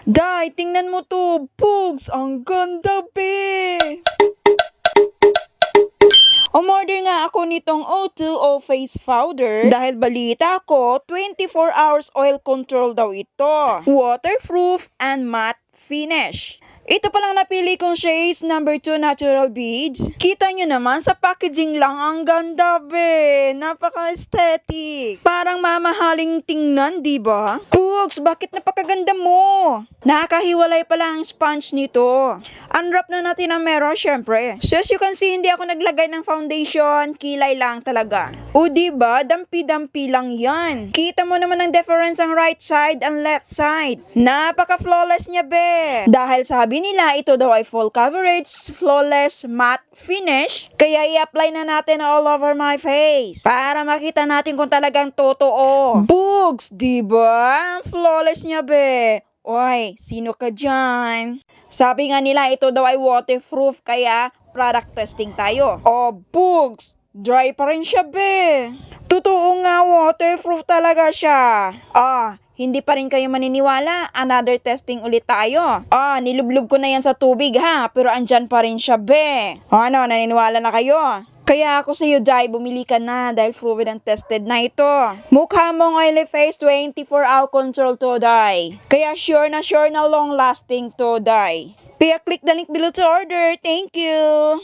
Day, tingnan mo to. Pugs, ang ganda, be. Umorder nga ako nitong O2O face powder dahil balita ko 24 hours oil control daw ito. Waterproof and matte finish. Ito palang napili kong shades number 2 natural beads. Kita nyo naman sa packaging lang, ang ganda, be. Napaka-aesthetic. Parang mamahaling tingnan, diba? Pugs, bakit napakaganda mo? Nakakahiwalay pala ang sponge nito. Unwrap na natin ang mirror, syempre. So as you can see, hindi ako naglagay ng foundation. Kilay lang talaga. O diba, dampi-dampi lang yan. Kita mo naman ang difference ang right side and left side. Napaka-flawless niya, be. Dahil sabi nila, ito daw ay full coverage, flawless, matte finish. Kaya i-apply na natin all over my face. Para makita natin kung talagang totoo. Bugs, diba? Flawless niya, be. Oy, sino ka dyan? Sabi nga nila, ito daw ay waterproof, kaya product testing tayo. Oh, bugs! Dry pa rin siya, be. Totoo nga, waterproof talaga siya. Hindi pa rin kayo maniniwala. Another testing ulit tayo. Nilublob ko na yan sa tubig, ha? Pero andyan pa rin siya, be. Ano, naniniwala na kayo? Kaya ako sa'yo, Jai, bumili ka na dahil proven and tested na ito. Mukha mong oily face, 24-hour control to, Dai. Kaya sure na long-lasting to, Dai. Kaya click the link below to order. Thank you!